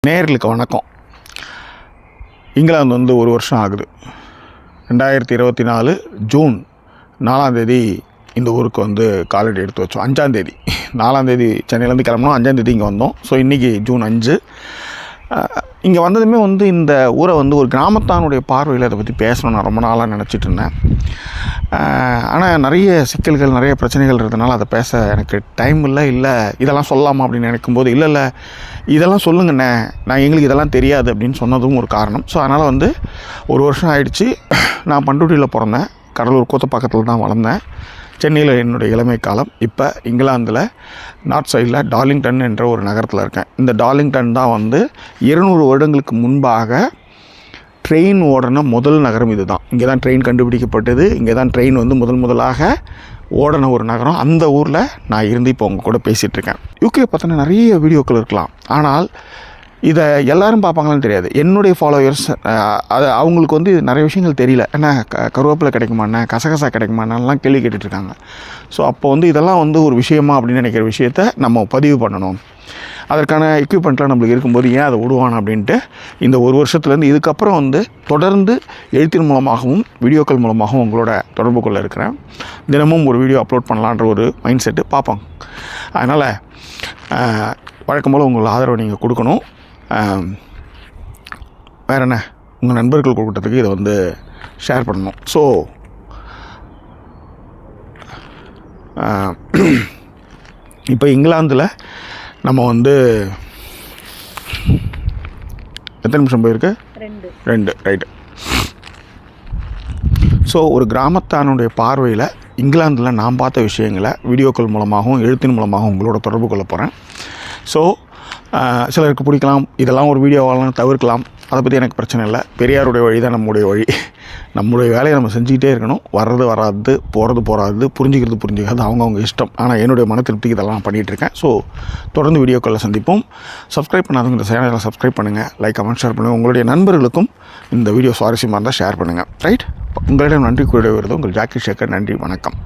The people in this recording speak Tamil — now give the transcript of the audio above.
நேயர்களுக்கு வணக்கம். இங்கிலாந்து வந்து ஒரு வருஷம் ஆகுது. 2024 ஜூன் 4 இந்த ஊருக்கு வந்து காலடி எடுத்து வச்சோம். 5 4 சென்னையிலேருந்து கிளம்பணும், 5 இங்கே வந்தோம். ஸோ இன்றைக்கி ஜூன் 5. இங்கே வந்ததுமே வந்து இந்த ஊரை வந்து ஒரு கிராமத்தானுடைய பார்வையில் அதை பற்றி பேசணும் நான் ரொம்ப நாளாக நினச்சிட்டு இருந்தேன். ஆனால் நிறைய சிக்கல்கள், நிறைய பிரச்சனைகள் இருந்ததுனால அதை பேச எனக்கு டைம் இல்லை இதெல்லாம் சொல்லலாமா அப்படின்னு நினைக்கும்போது இல்லை இதெல்லாம் சொல்லுங்கண்ணே, நான் எங்களுக்கு இதெல்லாம் தெரியாது அப்படின்னு சொன்னதும் ஒரு காரணம். ஸோ அதனால் வந்து ஒரு வருஷம் ஆயிடுச்சு. நான் பண்ருட்டியில் பிறந்தேன், கடலூர் கோத்தப்பாக்கத்தில் தான் வளர்ந்தேன். சென்னையில் என்னுடைய இளமை காலம். இப்போ இங்கிலாந்தில் நார்த் சைடில் டார்லிங்டன் என்ற ஒரு நகரத்தில் இருக்கேன். இந்த டார்லிங்டன் தான் வந்து 200 வருடங்களுக்கு முன்பாக ட்ரெயின் ஓடின முதல் நகரம். இது தான், இங்கே தான் ட்ரெயின் கண்டுபிடிக்கப்பட்டது. இங்கே தான் ட்ரெயின் வந்து முதலாக ஓடின ஒரு நகரம். அந்த ஊரில் நான் இருந்து இப்போ உங்கள் கூட பேசிகிட்ருக்கேன். யூகே பற்றின நிறைய வீடியோக்கள் இருக்கலாம், ஆனால் இதை எல்லோரும் பார்ப்பாங்களான்னு தெரியாது. என்னுடைய ஃபாலோவர்ஸ் அது அவங்களுக்கு வந்து நிறைய விஷயங்கள் தெரியல. ஏன்னா கருவேப்பிலை கிடைக்குமாண்ணே, கசகசா கிடைக்குமாண்ணெல்லாம் கேள்வி கேட்டுட்ருக்காங்க. ஸோ அப்போ வந்து இதெல்லாம் வந்து ஒரு விஷயமா அப்படின்னு நினைக்கிற விஷயத்த நம்ம பதிவு பண்ணணும். அதற்கான எக்யூப்மெண்ட்லாம் நம்மளுக்கு இருக்கும்போது ஏன் அதை விடுவான் அப்படின்ட்டு இந்த ஒரு வருஷத்துலேருந்து இதுக்கப்புறம் வந்து தொடர்ந்து எழுத்தின் மூலமாகவும் வீடியோக்கள் மூலமாகவும் உங்களோட தொடர்பு கொள்ள இருக்கிறேன். தினமும் ஒரு வீடியோ அப்லோட் பண்ணலான்ற ஒரு மைண்ட் செட்டு பார்ப்போம். அதனால் வழக்கம் போல் உங்கள் ஆதரவை நீங்கள் கொடுக்கணும். வேறு என்ன, உங்கள் நண்பர்கள் கூட்டத்துக்கு இதை வந்து ஷேர் பண்ணணும். ஸோ இப்போ இங்கிலாந்தில் நம்ம வந்து எத்தனை நிமிஷம் போயிருக்கு? 2 ரைட்டு. ஸோ ஒரு கிராமத்தானுடைய பார்வையில் இங்கிலாந்தில் நான் பார்த்த விஷயங்களை வீடியோக்கள் மூலமாகவும் எழுத்தின் மூலமாகவும் உங்களோட தொடர்பு கொள்ள போகிறேன். ஸோ சிலருக்கு பிடிக்கலாம், இதெல்லாம் ஒரு வீடியோவாலாம் தவிர்க்கலாம். அதை பற்றி எனக்கு பிரச்சனை இல்லை. பெரியாருடைய வழி தான் நம்முடைய வழி. நம்முடைய வேலையை நம்ம செஞ்சுக்கிட்டே இருக்கணும். வர்றது வராது, போகிறது புரிஞ்சுக்கிறது அவங்கவுங்க இஷ்டம். ஆனால் என்னுடைய மன திருப்திக்கு இதெல்லாம் பண்ணிகிட்ருக்கேன். ஸோ தொடர்ந்து வீடியோக்களில் சந்திப்போம். சப்ஸ்கிரைப் பண்ணாதவங்க இந்த சேனலை சப்ஸ்கிரைப் பண்ணுங்கள், லைக், கமெண்ட், ஷேர் பண்ணுங்கள். உங்களுடைய நண்பர்களுக்கும் இந்த வீடியோ சுவாரஸ்யமாக இருந்தால் ஷேர் பண்ணுங்கள். ரைட். உங்களிடம் நன்றி கூறிய வருது உங்கள் ஜாக்கி சேகர். நன்றி, வணக்கம்.